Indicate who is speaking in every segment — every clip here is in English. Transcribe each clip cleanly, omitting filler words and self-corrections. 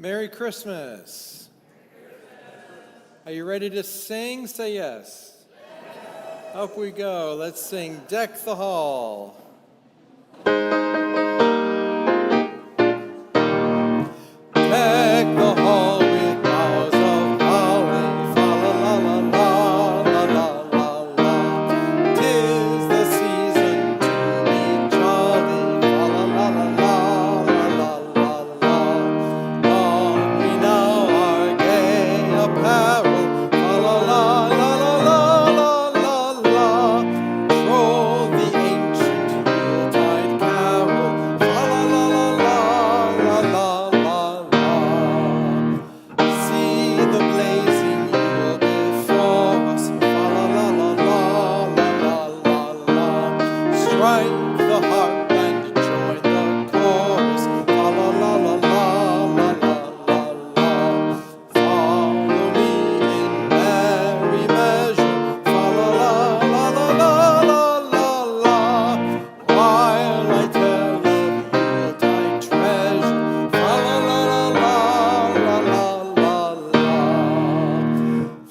Speaker 1: Merry Christmas. Are you ready to sing? Say yes. Up we go. Let's sing Deck the Hall. Deck the hall with boughs of holly, fa la la la la la la la. 'Tis the season to be jolly, fa la la la la la la la. Long we now our gay apparel, fa la la la la la la la. Troll the ancient Yuletide carol, fa la la la la la la. See the blazing Yule before us, fa la la la la la la la. Strike the harp and join the chorus, fa la la la la la la la. Follow me in merry measure, fa la la la la la la la. While I tell of Yuletide treasure, fa la la la la la la la.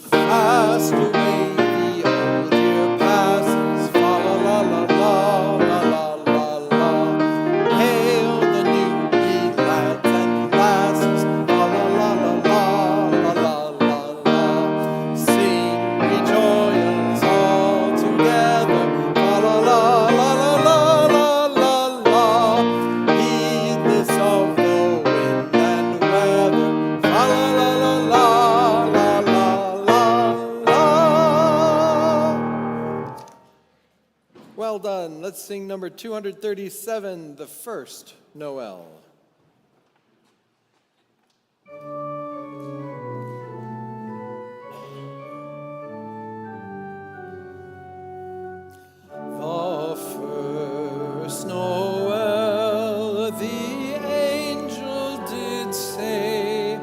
Speaker 1: Fast away the old year passes, fa la la la la la la la. Hail the new ye lads and lasses, fa la la la la la la la. Sing we joyous all together, fa la la la la la la la. Heedless of the wind and weather, fa la la la la la la la. Well done. Let's sing number 237, The First Noel. The first Noel, the angel did say,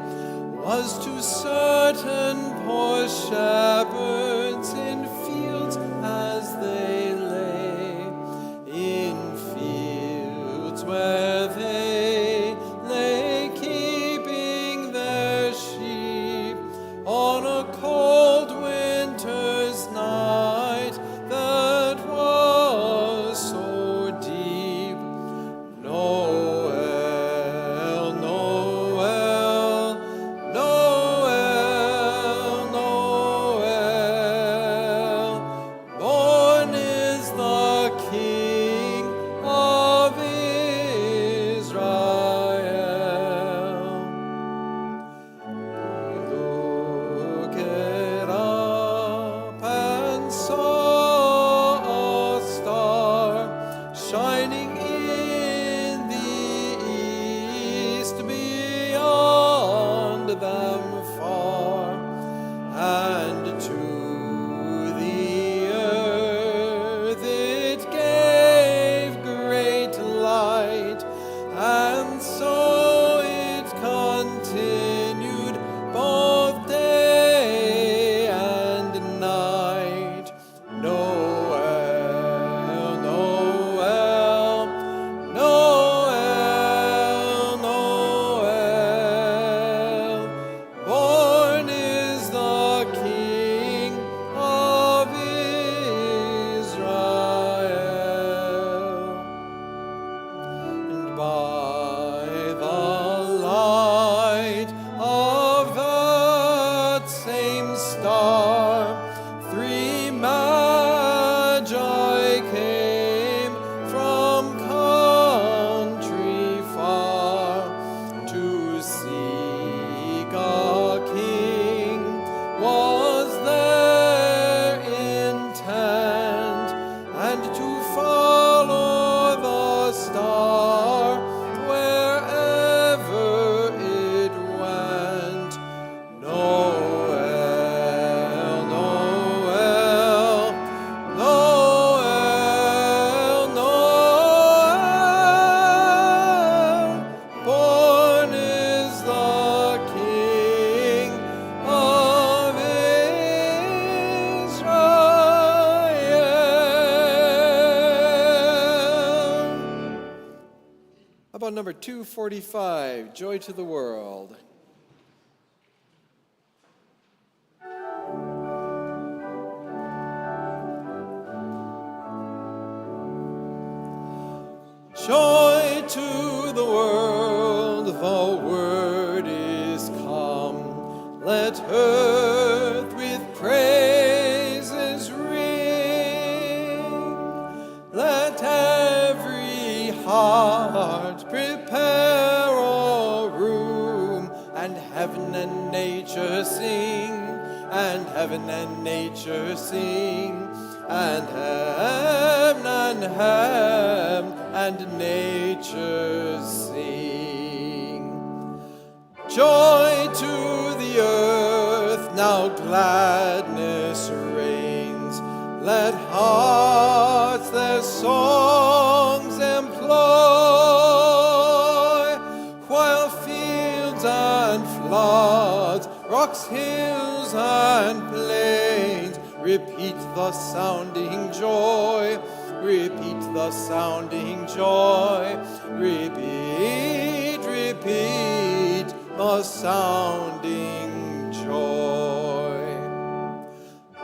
Speaker 1: was to certain poor shepherds in fields as they lay, in fields where they lay keeping their sheep on a cold winter's night that was so deep. Noel, Noel, Noel, Noel, born is the King of Israel. Looked up and saw a star shining in the east beyond them far, and to the earth it gave great light, and so it continued both day and night. Noel, Noel, Noel, Noel, born is the King of Israel. And by the light of that same star, three magi came from country far to seek a king. Was their intent, and to follow the star wherever it went. Noel, Noel, Noel, Noel, born is the King of Israel. How about number 245, Joy to the World? Joy to the world, the word is come. Let earth with praises ring. Let every heart prepare a room, and heaven and nature sing, and heaven and nature sing, and heaven and nature sing. Joy to the earth, now gladness reigns. Let hearts their songs employ, while fields and floods, rocks, hills, and plains repeat the sounding joy, repeat the sounding joy, repeat, repeat the sounding joy.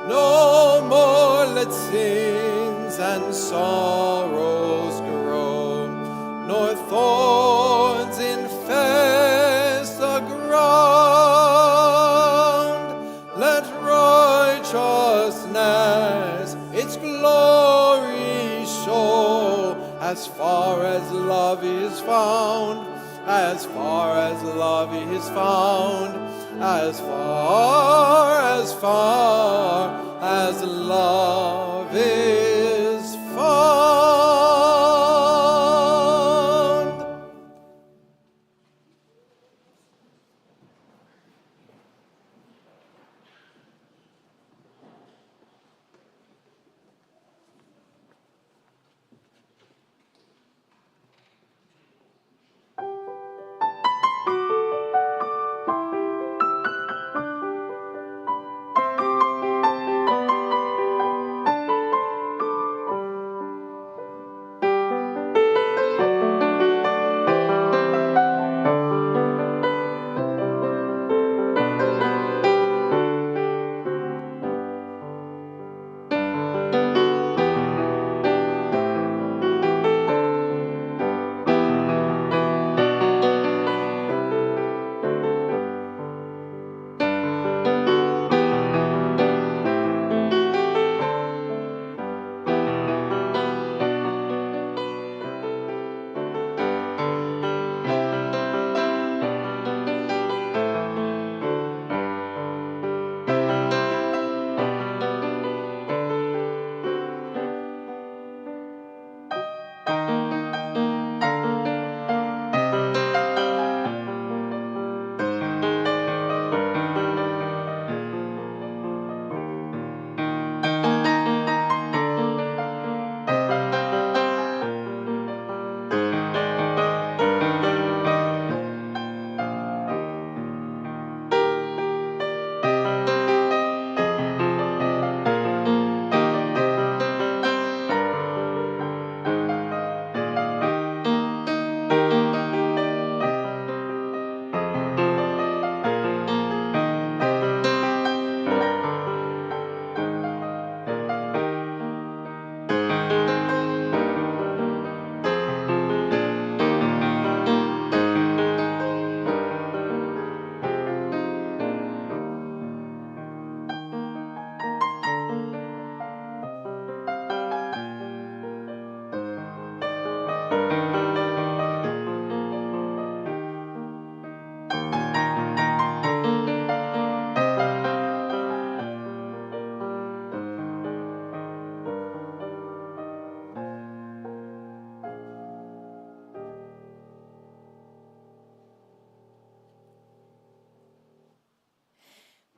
Speaker 1: No more let sins and sorrows grow, nor thorns infest the ground. Let righteousness its glory show, as far as love is found, as far as love is found, as far as love is found.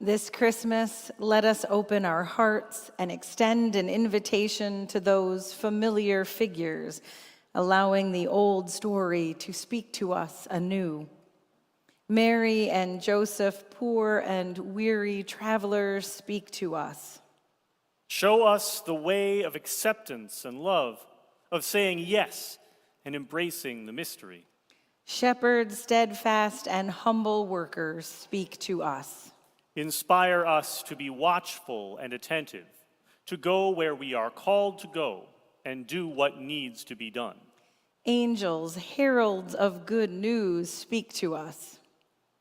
Speaker 2: This Christmas, let us open our hearts and extend an invitation to those familiar figures, allowing the old story to speak to us anew. Mary and Joseph, poor and weary travelers, speak to us.
Speaker 3: Show us the way of acceptance and love, of saying yes and embracing the mystery.
Speaker 2: Shepherds, steadfast and humble workers, speak to us.
Speaker 3: Inspire us to be watchful and attentive, to go where we are called to go and do what needs to be done.
Speaker 2: Angels, heralds of good news, speak to us.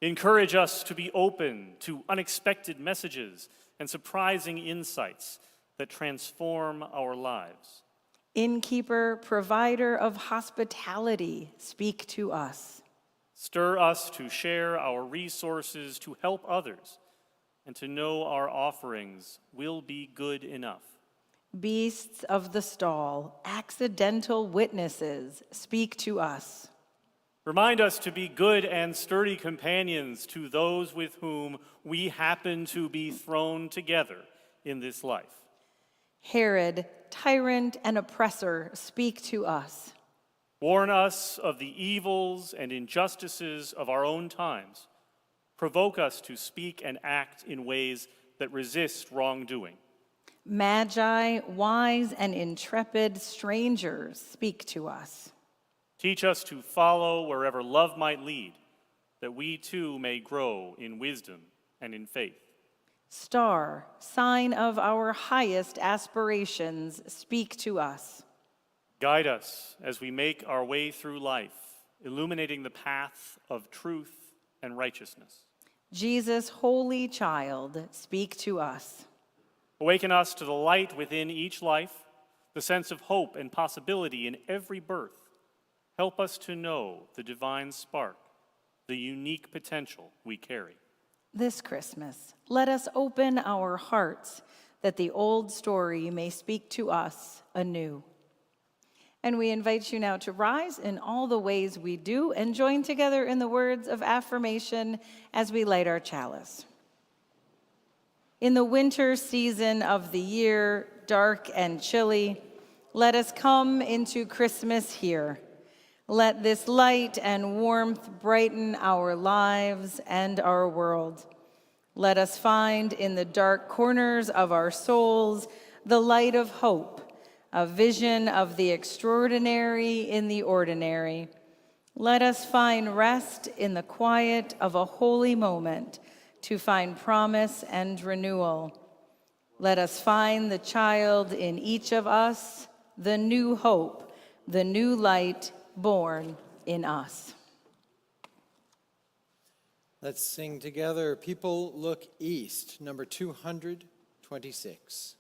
Speaker 3: Encourage us to be open to unexpected messages and surprising insights that transform our lives.
Speaker 2: Innkeeper, provider of hospitality, speak to us.
Speaker 3: Stir us to share our resources to help others and to know our offerings will be good enough.
Speaker 2: Beasts of the stall, accidental witnesses, speak to us.
Speaker 3: Remind us to be good and sturdy companions to those with whom we happen to be thrown together in this life.
Speaker 2: Herod, tyrant and oppressor, speak to us.
Speaker 3: Warn us of the evils and injustices of our own times. Provoke us to speak and act in ways that resist wrongdoing.
Speaker 2: Magi, wise and intrepid strangers, speak to us.
Speaker 3: Teach us to follow wherever love might lead, that we too may grow in wisdom and in faith.
Speaker 2: Star, sign of our highest aspirations, speak to us.
Speaker 3: Guide us as we make our way through life, illuminating the path of truth and righteousness.
Speaker 2: Jesus, holy child, speak to us.
Speaker 3: Awaken us to the light within each life, the sense of hope and possibility in every birth. Help us to know the divine spark, the unique potential we carry.
Speaker 2: This Christmas, let us open our hearts that the old story may speak to us anew. And we invite you now to rise in all the ways we do and join together in the words of affirmation as we light our chalice. In the winter season of the year, dark and chilly, let us come into Christmas here. Let this light and warmth brighten our lives and our world. Let us find in the dark corners of our souls the light of hope, a vision of the extraordinary in the ordinary. Let us find rest in the quiet of a holy moment to find promise and renewal. Let us find the child in each of us, the new hope, the new light born in us.
Speaker 1: Let's sing together, People Look East, number 226.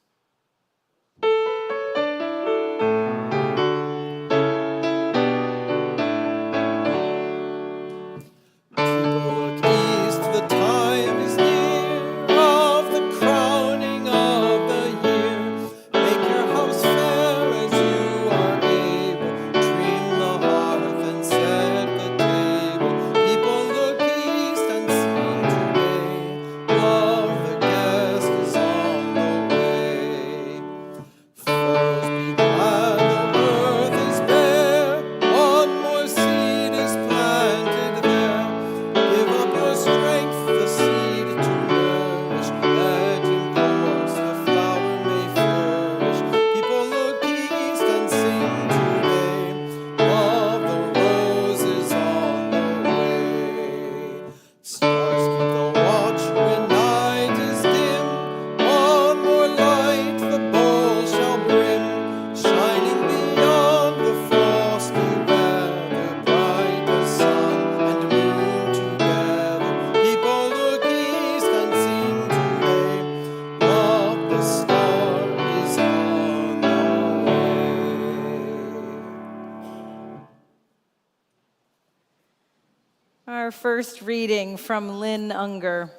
Speaker 2: Our first reading from Lynn Unger.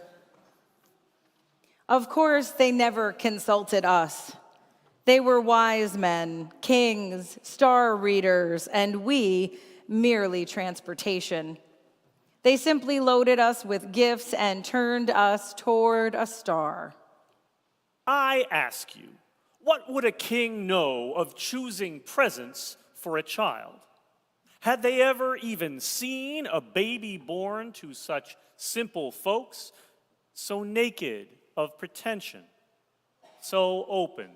Speaker 2: Of course, they never consulted us. They were wise men, kings, star readers, and we merely transportation. They simply loaded us with gifts and turned us toward a star.
Speaker 3: I ask you, what would a king know of choosing presents for a child? Had they ever even seen a baby born to such simple folks, so naked of pretension, so open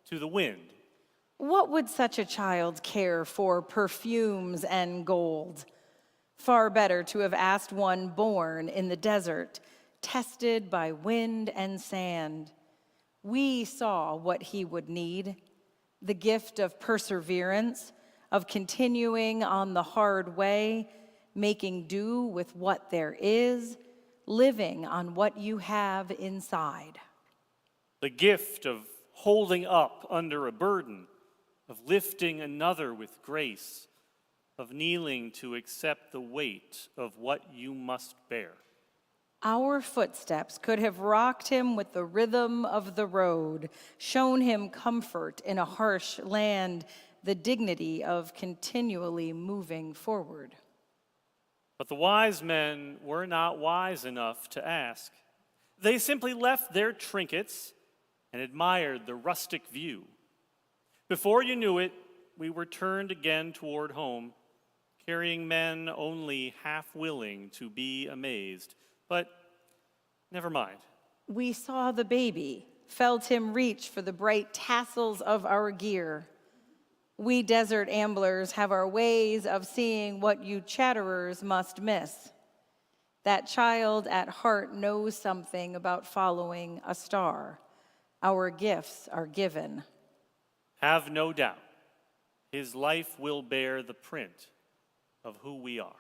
Speaker 3: to the wind?
Speaker 2: What would such a child care for perfumes and gold? Far better to have asked one born in the desert, tested by wind and sand. We saw what he would need, the gift of perseverance, of continuing on the hard way, making do with what there is, living on what you have inside.
Speaker 3: The gift of holding up under a burden, of lifting another with grace, of kneeling to accept the weight of what you must bear.
Speaker 2: Our footsteps could have rocked him with the rhythm of the road, shown him comfort in a harsh land, the dignity of continually moving forward.
Speaker 3: But the wise men were not wise enough to ask. They simply left their trinkets and admired the rustic view. Before you knew it, we were turned again toward home, carrying men only half willing to be amazed. But never mind.
Speaker 2: We saw the baby, felt him reach for the bright tassels of our gear. We desert amblers have our ways of seeing what you chatterers must miss. That child at heart knows something about following a star. Our gifts are given.
Speaker 3: Have no doubt, his life will bear the print of who we are.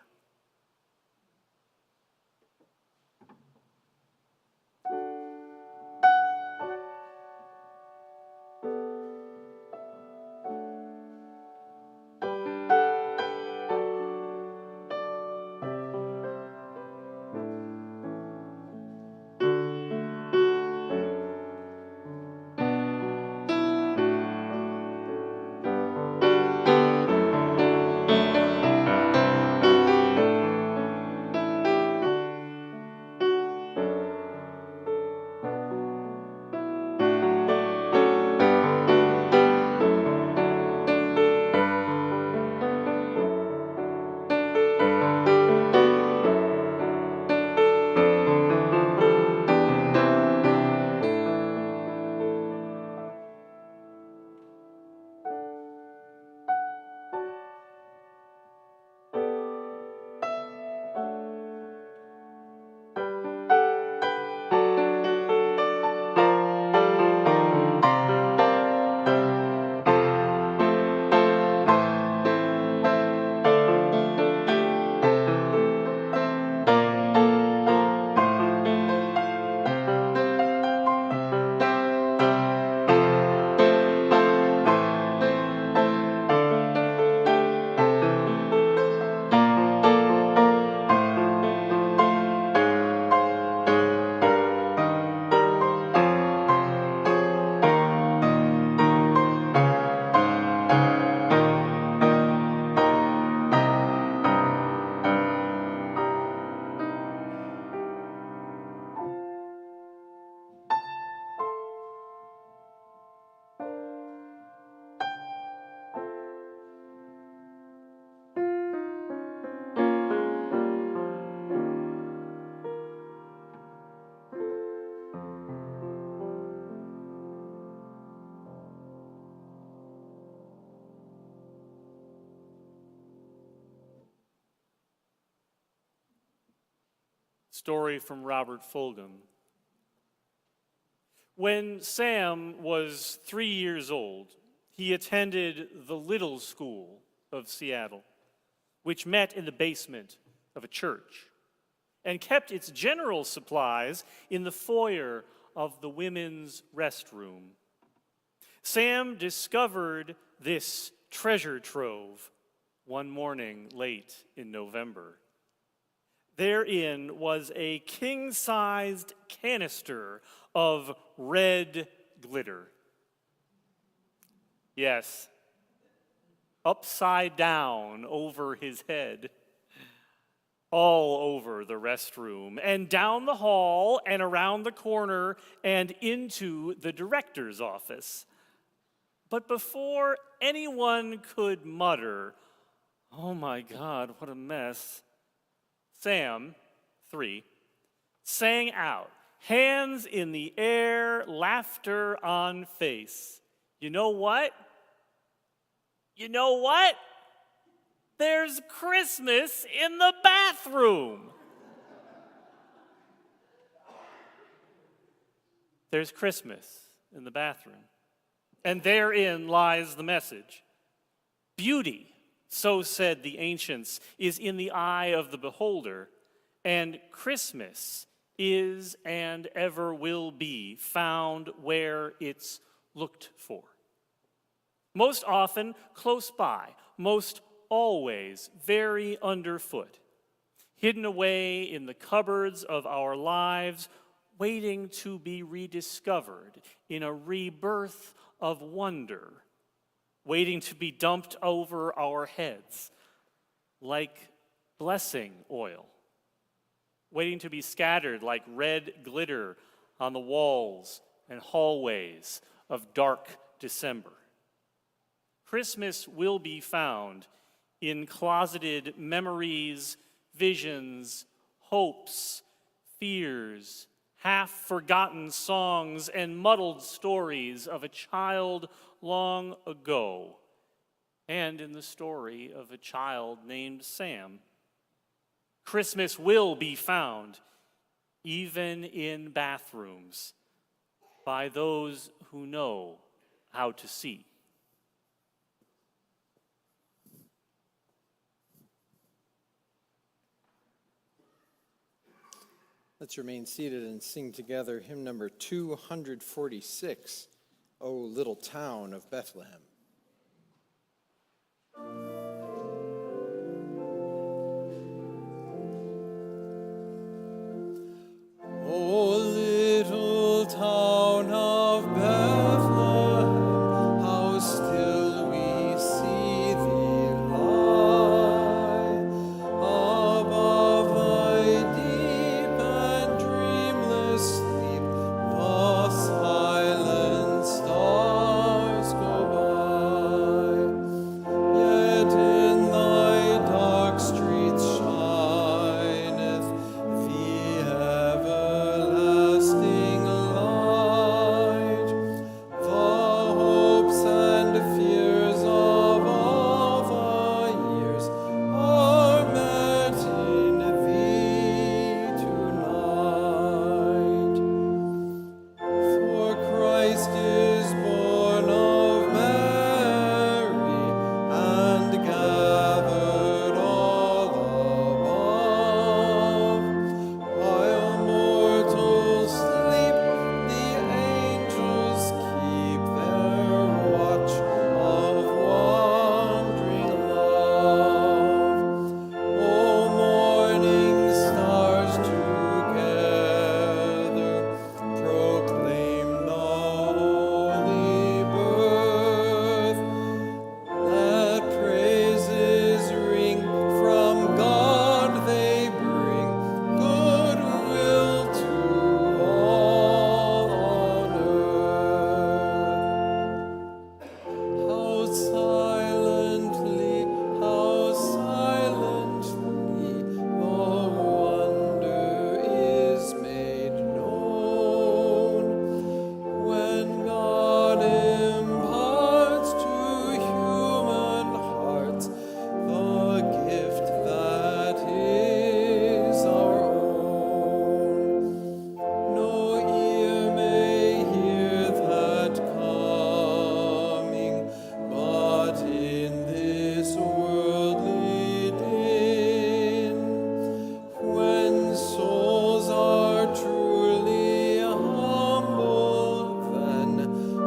Speaker 3: Story from Robert Fulghum. When Sam was 3 years old, he attended the Little School of Seattle, which met in the basement of a church and kept its general supplies in the foyer of the women's restroom. Sam discovered this treasure trove one morning late in November. Therein was a king-sized canister of red glitter. Yes, upside down over his head, all over the restroom, and down the hall, and around the corner, and into the director's office. But before anyone could mutter, "Oh my God, what a mess," Sam, 3, sang out, hands in the air, laughter on face. "You know what? You know what? There's Christmas in the bathroom." There's Christmas in the bathroom. And therein lies the message. Beauty so said the ancients, is in the eye of the beholder, and Christmas is and ever will be found where it's looked for. Most often close by, most always very underfoot, hidden away in the cupboards of our lives, waiting to be rediscovered in a rebirth of wonder, waiting to be dumped over our heads like blessing oil, waiting to be scattered like red glitter on the walls and hallways of dark December. Christmas will be found in closeted memories, visions, hopes, fears, half-forgotten songs, and muddled stories of a child long ago, and in the story of a child named Sam. Christmas will be found even in bathrooms by those who know how to see.
Speaker 1: Let's remain seated and sing together hymn number 246, O Little Town of Bethlehem. O little town of Bethlehem, how still we see thee lie above thy deep and dreamless sleep. The silent stars go by, yet in thy dark streets shineth the everlasting light. The hopes and fears of all the years are met in thee tonight. For Christ is born of Mary and gathered all above. While mortals sleep, the angels keep their watch of wandering love. O morning stars together proclaim the holy birth. Let praises ring from God, they bring goodwill to all on earth. How silently the wonder is made known when God imparts to human hearts the gift that is our own. No ear may hear that coming, but in this worldly din, when souls are truly humble, then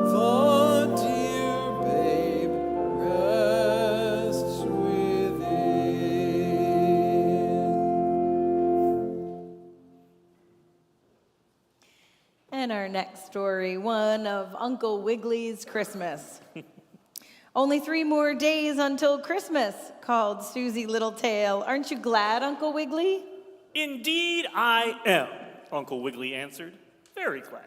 Speaker 1: the dear babe rests within.
Speaker 2: And our next story, one of Uncle Wiggily's Christmas. Only 3 more days until Christmas, called Susie Littletail. Aren't you glad, Uncle Wiggily?
Speaker 3: Indeed I am, Uncle Wiggily answered, very glad.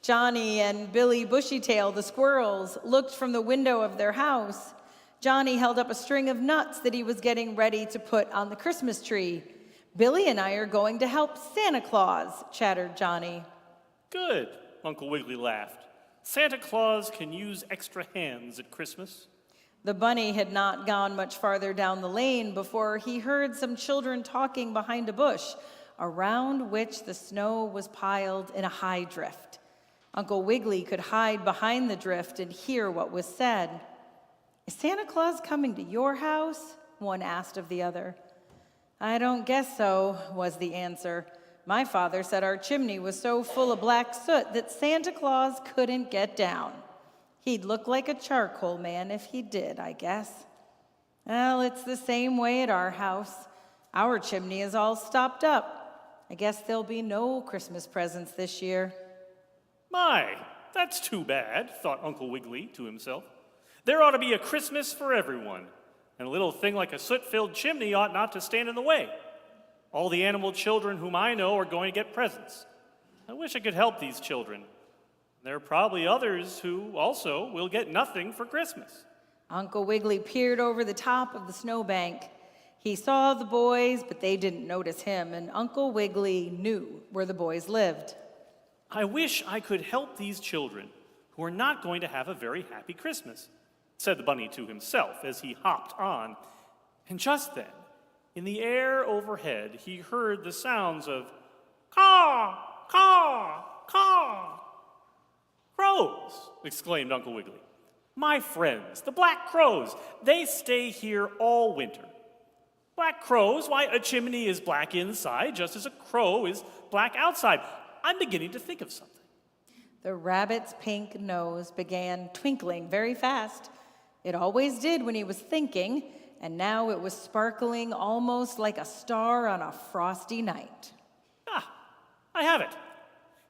Speaker 2: Johnny and Billy Bushytail, the squirrels, looked from the window of their house. Johnny held up a string of nuts that he was getting ready to put on the Christmas tree. Billy and I are going to help Santa Claus, chattered Johnny.
Speaker 3: Good, Uncle Wiggily laughed. Santa Claus can use extra hands at Christmas.
Speaker 2: The bunny had not gone much farther down the lane before he heard some children talking behind a bush, around which the snow was piled in a high drift. Uncle Wiggily could hide behind the drift and hear what was said. "Is Santa Claus coming to your house?" one asked of the other. "I don't guess so," was the answer. "My father said our chimney was so full of black soot that Santa Claus couldn't get down. He'd look like a charcoal man if he did, I guess." "Well, it's the same way at our house. Our chimney is all stopped up. I guess there'll be no Christmas presents this year."
Speaker 3: My, that's too bad, thought Uncle Wiggily to himself. There ought to be a Christmas for everyone, and a little thing like a soot-filled chimney ought not to stand in the way. All the animal children whom I know are going to get presents. I wish I could help these children. There are probably others who also will get nothing for Christmas.
Speaker 2: Uncle Wiggily peered over the top of the snowbank. He saw the boys, but they didn't notice him, and Uncle Wiggily knew where the boys lived.
Speaker 3: I wish I could help these children who are not going to have a very happy Christmas, said the bunny to himself as he hopped on. And just then, in the air overhead, he heard the sounds of caw, caw, caw. "Crows!" exclaimed Uncle Wiggily. "My friends, the black crows, they stay here all winter. Black crows, why, a chimney is black inside just as a crow is black outside. I'm beginning to think of something."
Speaker 2: The rabbit's pink nose began twinkling very fast. It always did when he was thinking, and now it was sparkling almost like a star on a frosty night.
Speaker 3: "Ah, I have it,"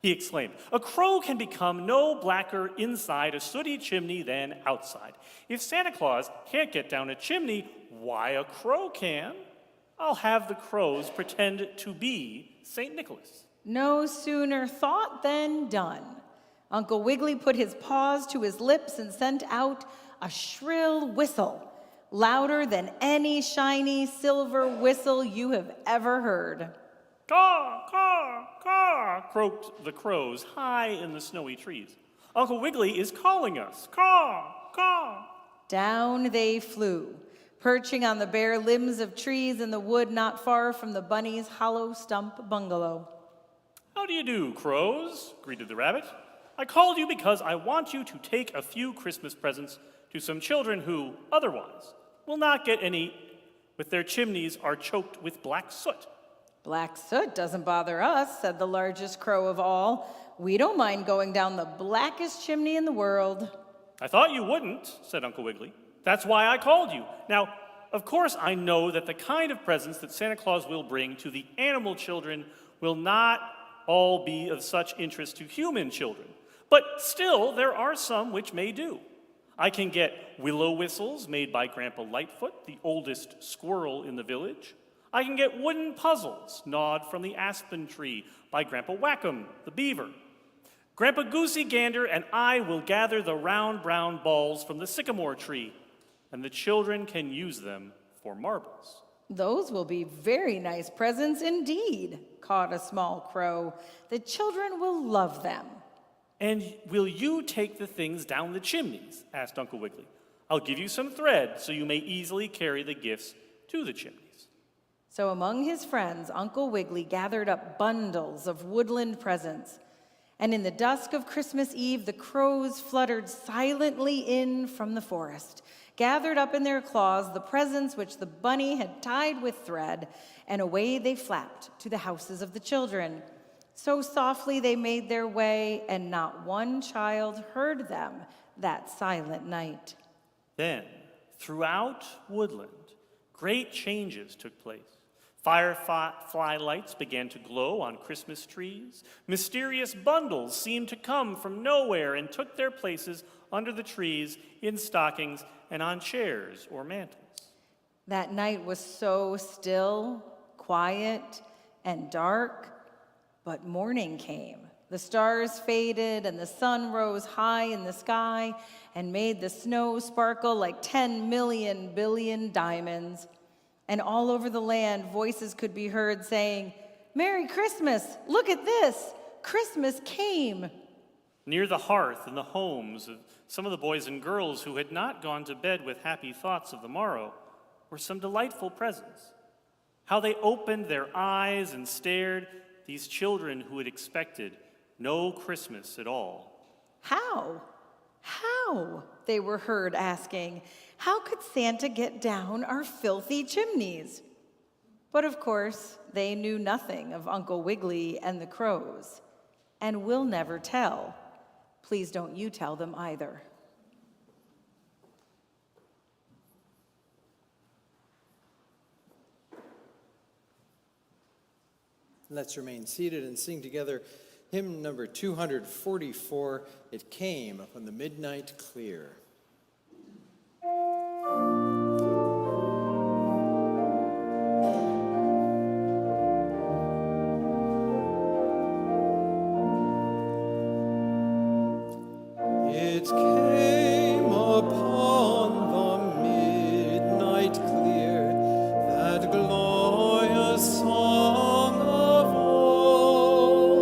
Speaker 3: he exclaimed. "A crow can become no blacker inside a sooty chimney than outside. If Santa Claus can't get down a chimney, why, a crow can. I'll have the crows pretend to be St. Nicholas."
Speaker 2: No sooner thought than done. Uncle Wiggily put his paws to his lips and sent out a shrill whistle, louder than any shiny silver whistle you have ever heard.
Speaker 3: "Caw, caw, caw," croaked the crows high in the snowy trees. "Uncle Wiggily is calling us. Caw, caw."
Speaker 2: Down they flew, perching on the bare limbs of trees in the wood not far from the bunny's hollow stump bungalow.
Speaker 3: "How do you do, crows?" greeted the rabbit. "I called you because I want you to take a few Christmas presents to some children who, otherwise, will not get any, with their chimneys are choked with black soot."
Speaker 2: "Black soot doesn't bother us," said the largest crow of all. "We don't mind going down the blackest chimney in the world."
Speaker 3: "I thought you wouldn't," said Uncle Wiggily. "That's why I called you. Now, of course, I know that the kind of presents that Santa Claus will bring to the animal children will not all be of such interest to human children. But still, there are some which may do. I can get willow whistles made by Grandpa Lightfoot, the oldest squirrel in the village. I can get wooden puzzles gnawed from the aspen tree by Grandpa Whackum, the beaver. Grandpa Goosey Gander and I will gather the round brown balls from the sycamore tree, and the children can use them for marbles."
Speaker 2: "Those will be very nice presents indeed," cawed a small crow. "The children will love them."
Speaker 3: "And will you take the things down the chimneys?" asked Uncle Wiggily. "I'll give you some thread so you may easily carry the gifts to the chimneys."
Speaker 2: So among his friends, Uncle Wiggily gathered up bundles of woodland presents. And in the dusk of Christmas Eve, the crows fluttered silently in from the forest, gathered up in their claws the presents which the bunny had tied with thread, and away they flapped to the houses of the children. So softly they made their way, and not one child heard them that silent night.
Speaker 3: Then, throughout woodland, great changes took place. Firefly lights began to glow on Christmas trees. Mysterious bundles seemed to come from nowhere and took their places under the trees, in stockings, and on chairs or mantles.
Speaker 2: That night was so still, quiet, and dark. But morning came. The stars faded, and the sun rose high in the sky and made the snow sparkle like 10 million billion diamonds. And all over the land, voices could be heard saying, "Merry Christmas! Look at this! Christmas came!"
Speaker 3: Near the hearth in the homes of some of the boys and girls who had not gone to bed with happy thoughts of the morrow were some delightful presents. How they opened their eyes and stared, these children who had expected no Christmas at all.
Speaker 2: How? How? They were heard asking. How could Santa get down our filthy chimneys? But of course, they knew nothing of Uncle Wiggily and the crows, and will never tell. Please don't you tell them either.
Speaker 1: Let's remain seated and sing together hymn number 244, It Came Upon the Midnight Clear. It came upon the midnight clear, that glorious song of old,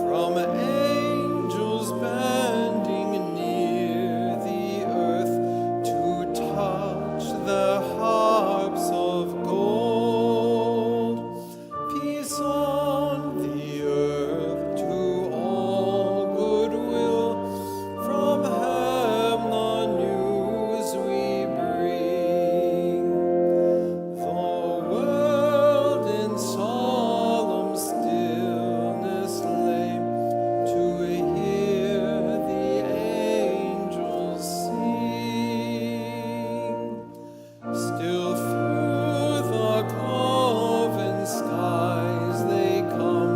Speaker 1: from angels bending near the earth to touch the harps of gold. Peace on the earth to all goodwill, from heaven the news we bring. The world in solemn stillness lay to hear the angels sing. Still through the cloven skies they come,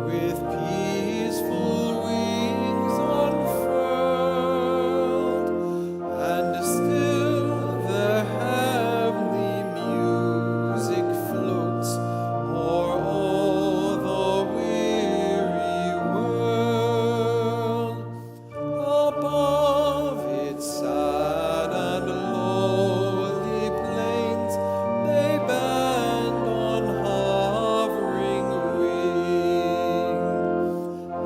Speaker 1: with peaceful wings unfurled, and still their heavenly music floats o'er all the weary world. Above its sad and lowly plains they bend on hovering wing,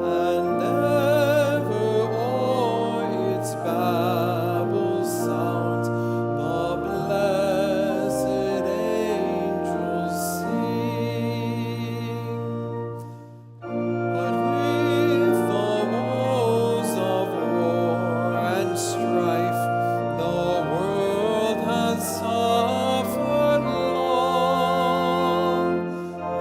Speaker 1: and ever o'er its babble sounds the blessed angels sing. But with the woes of war and strife, the world has suffered long.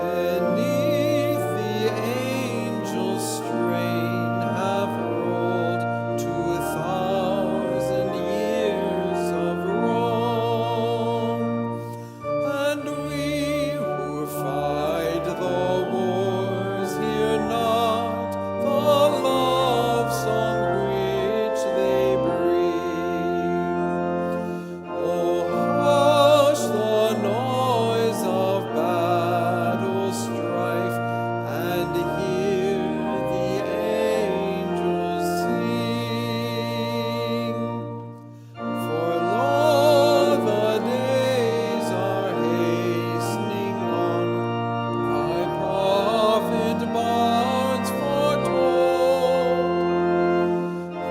Speaker 1: Beneath the angels' strain have rolled 2,000 years of wrong. And we who fight the wars hear not the love song which they bring. Oh, hush the noise of battle strife, and hear the angels sing. For lo, the days are hastening on, by prophet bards foretold,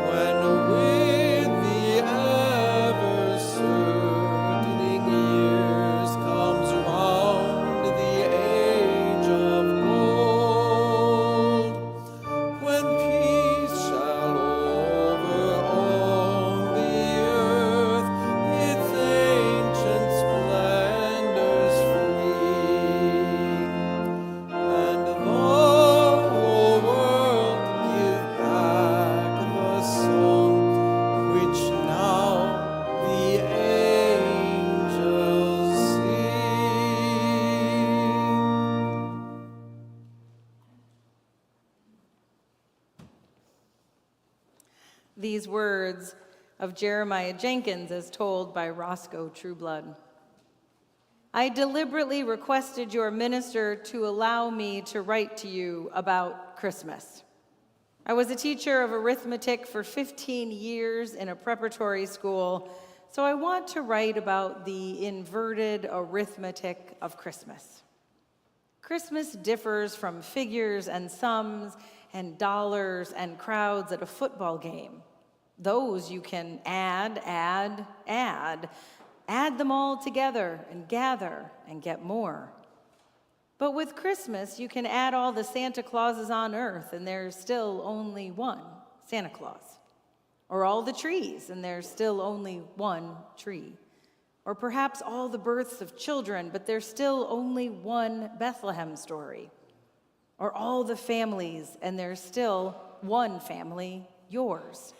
Speaker 1: when with the ever certain years comes round the age of gold, when peace shall over all the earth its ancient splendors fling, and the whole world give back the song which now the angels sing.
Speaker 2: These words of Jeremiah Jenkins as told by Roscoe Trueblood. I deliberately requested your minister to allow me to write to you about Christmas. I was a teacher of arithmetic for 15 years in a preparatory school, so I want to write about the inverted arithmetic of Christmas. Christmas differs from figures and sums and dollars and crowds at a football game. Those you can add them all together and gather and get more. But with Christmas, you can add all the Santa Clauses on earth, and there's still only one Santa Claus. Or all the trees, and there's still only one tree. Or perhaps all the births of children, but there's still only one Bethlehem story. Or all the families, and there's still one family, yours.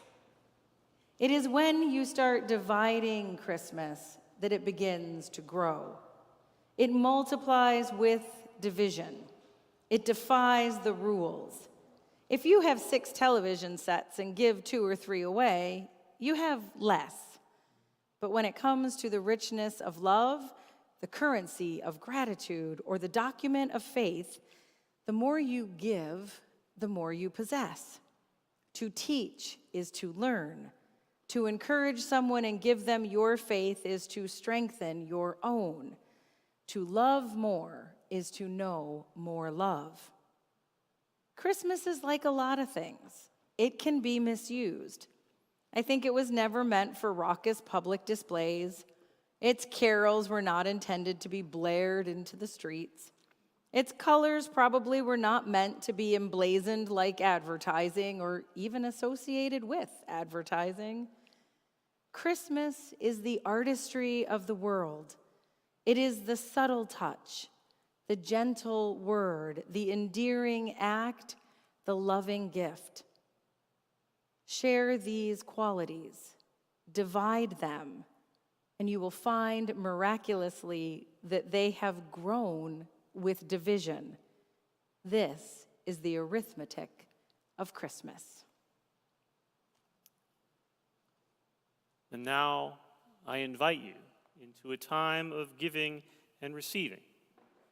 Speaker 2: It is when you start dividing Christmas that it begins to grow. It multiplies with division. It defies the rules. If you have 6 television sets and give 2 or 3 away, you have less. But when it comes to the richness of love, the currency of gratitude, or the document of faith, the more you give, the more you possess. To teach is to learn. To encourage someone and give them your faith is to strengthen your own. To love more is to know more love. Christmas is like a lot of things. It can be misused. I think it was never meant for raucous public displays. Its carols were not intended to be blared into the streets. Its colors probably were not meant to be emblazoned like advertising or even associated with advertising. Christmas is the artistry of the world. It is the subtle touch, the gentle word, the endearing act, the loving gift. Share these qualities, divide them, and you will find miraculously that they have grown with division. This is the arithmetic of Christmas.
Speaker 3: And now I invite you into a time of giving and receiving,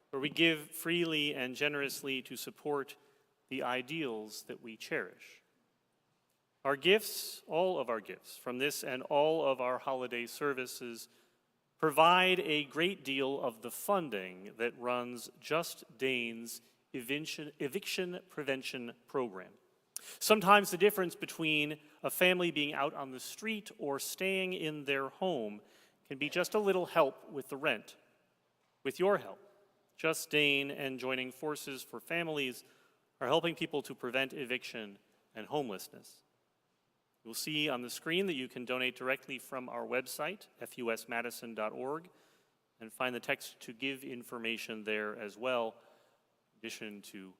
Speaker 3: where we give freely and generously to support the ideals that we cherish. Our gifts, all of our gifts, from this and all of our holiday services, provide a great deal of the funding that runs Just Dane's eviction prevention program. Sometimes the difference between a family being out on the street or staying in their home can be just a little help with the rent. With your help, Just Dane and Joining Forces for Families are helping people to prevent eviction and homelessness. You'll see on the screen that you can donate directly from our website, fusmadison.org, and find the text to give information there as well, in addition to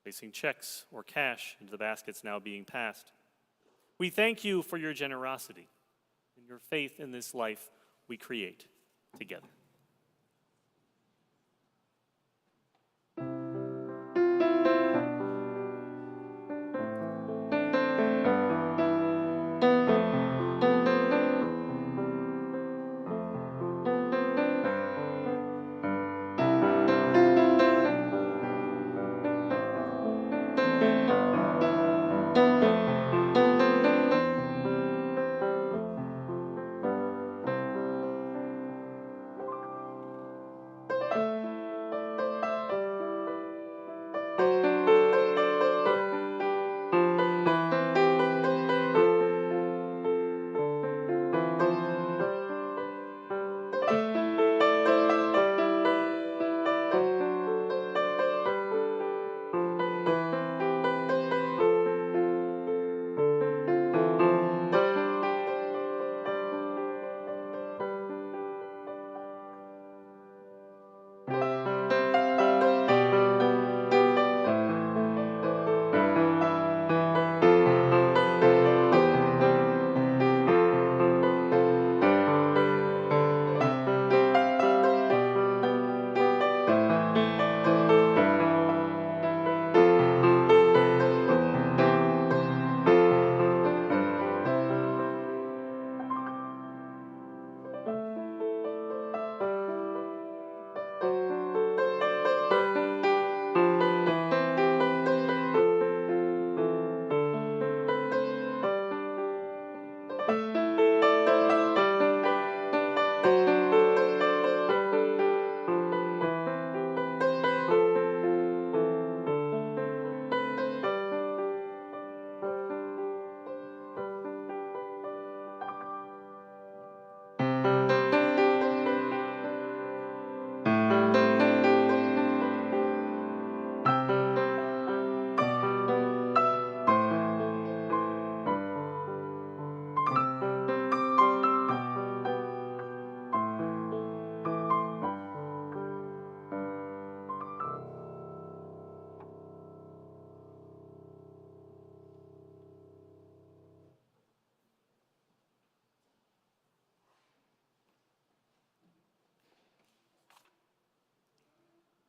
Speaker 3: placing checks or cash into the baskets now being passed. We thank you for your generosity and your faith in this life we create together.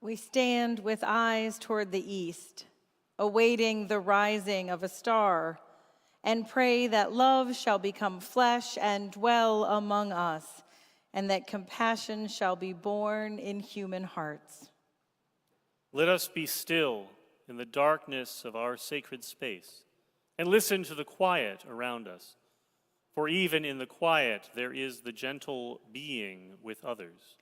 Speaker 2: We stand with eyes toward the east, awaiting the rising of a star, and pray that love shall become flesh and dwell among us, and that compassion shall be born in human hearts.
Speaker 3: Let us be still in the darkness of our sacred space and listen to the quiet around us. For even in the quiet, there is the gentle being with others.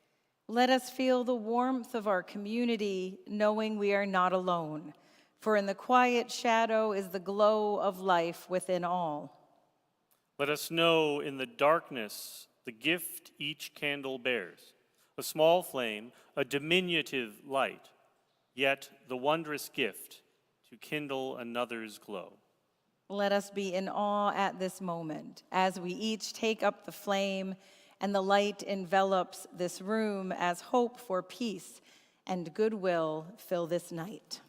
Speaker 2: Let us feel the warmth of our community, knowing we are not alone. For in the quiet shadow is the glow of life within all.
Speaker 3: Let us know in the darkness the gift each candle bears, a small flame, a diminutive light, yet the wondrous gift to kindle another's glow.
Speaker 2: Let us be in awe at this moment as we each take up the flame and the light envelops this room as hope for peace and goodwill fill this night.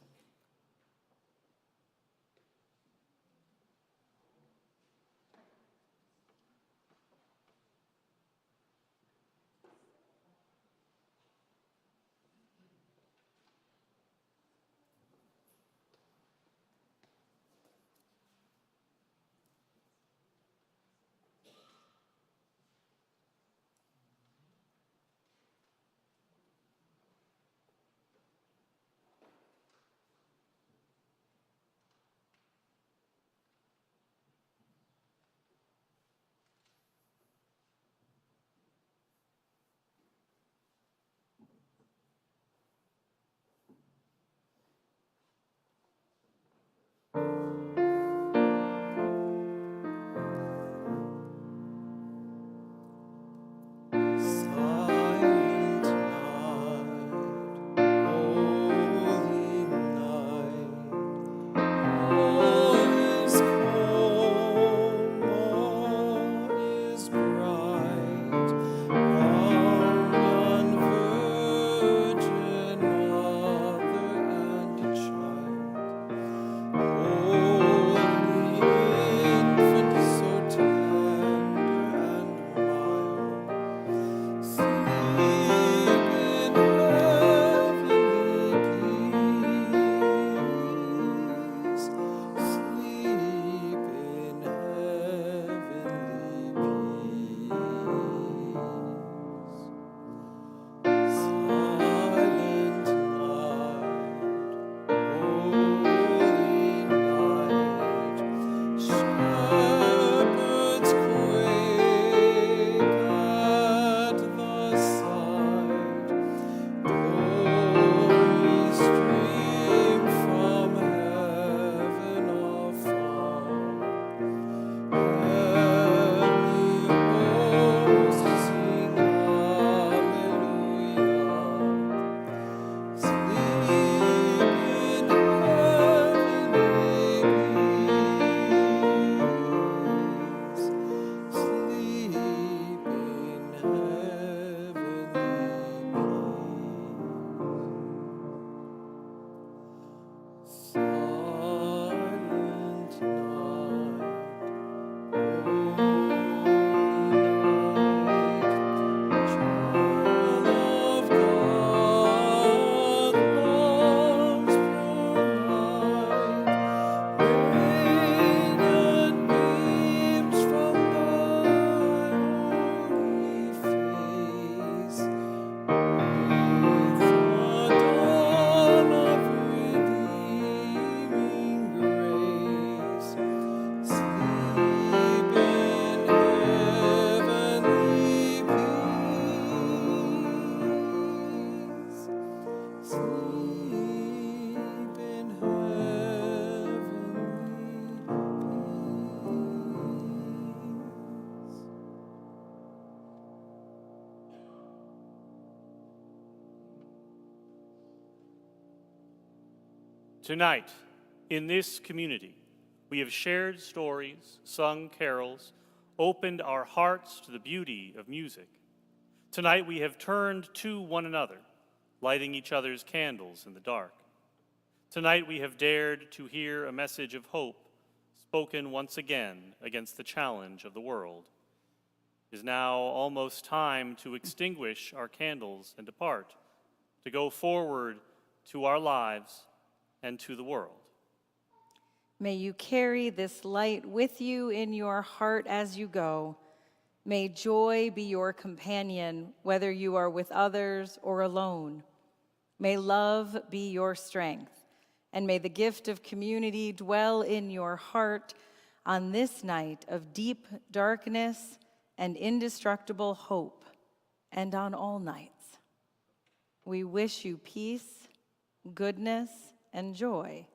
Speaker 1: Silent night, holy night, all is calm, all is bright, round yon virgin mother and child, holy infant, so tender and mild. Sleep in heavenly peace. Sleep in heavenly peace. Silent night, holy night, shepherds quake at the sight, glory stream from heaven afar, heavenly hosts sing hallelujah. Sleep in heavenly peace. Sleep in heavenly peace. Silent night, holy night, child of God, love's pure light, radiant beams from thy holy face, with the dawn of redeeming grace. Sleep in heavenly peace. Sleep in heavenly peace.
Speaker 3: Tonight, in this community, we have shared stories, sung carols, opened our hearts to the beauty of music. Tonight, we have turned to one another, lighting each other's candles in the dark. Tonight, we have dared to hear a message of hope spoken once again against the challenge of the world. It is now almost time to extinguish our candles and depart, to go forward to our lives and to the world.
Speaker 2: May you carry this light with you in your heart as you go. May joy be your companion, whether you are with others or alone. May love be your strength, and may the gift of community dwell in your heart on this night of deep darkness and indestructible hope, and on all nights. We wish you peace, goodness, and joy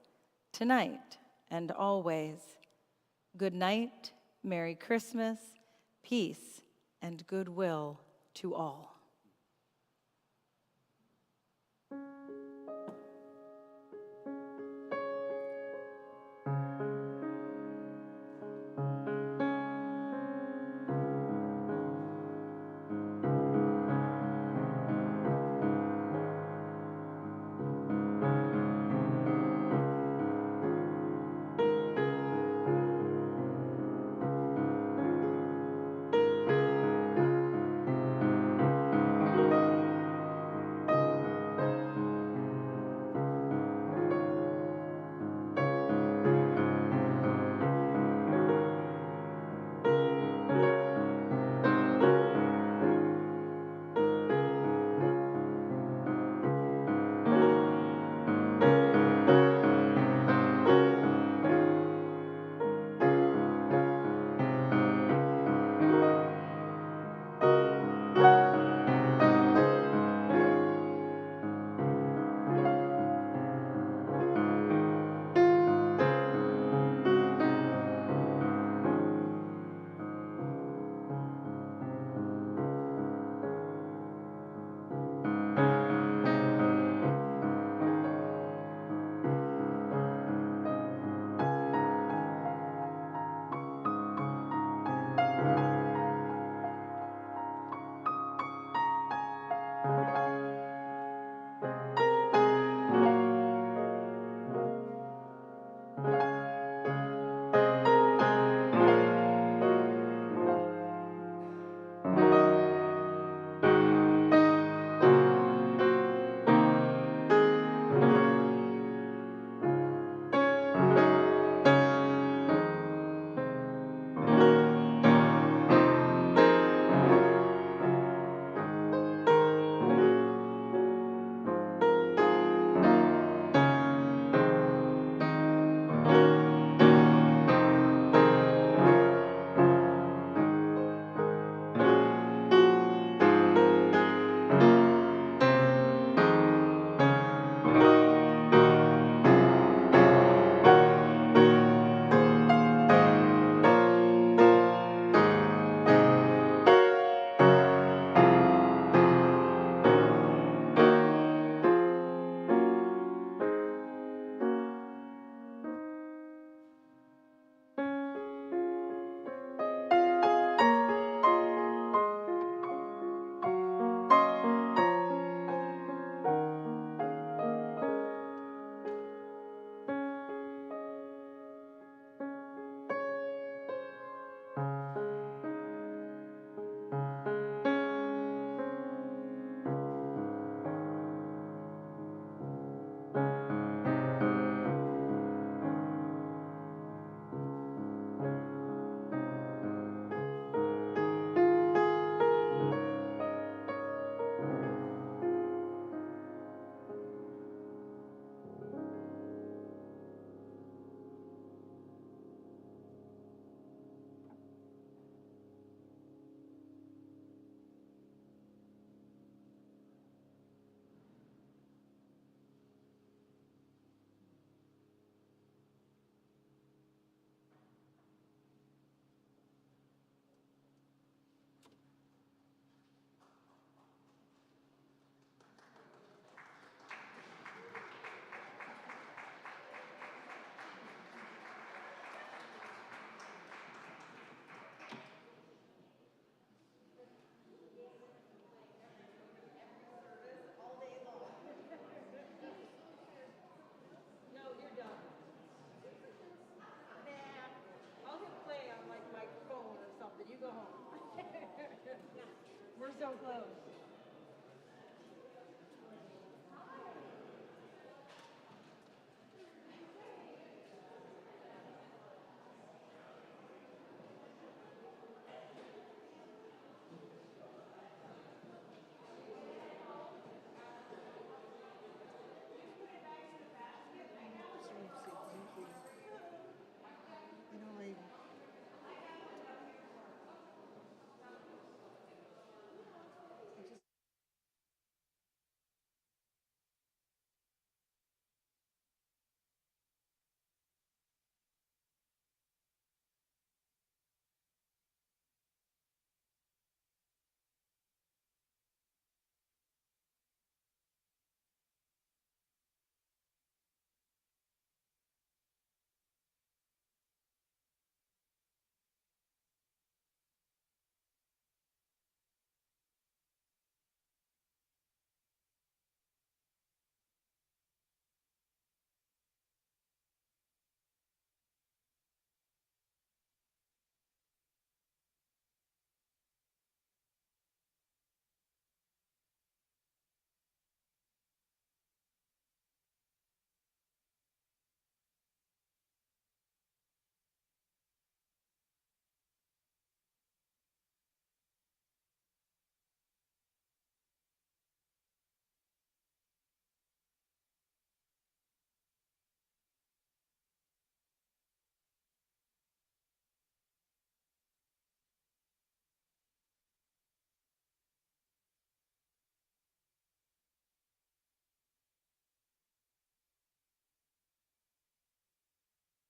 Speaker 2: tonight and always. Good night, Merry Christmas, peace, and goodwill to all.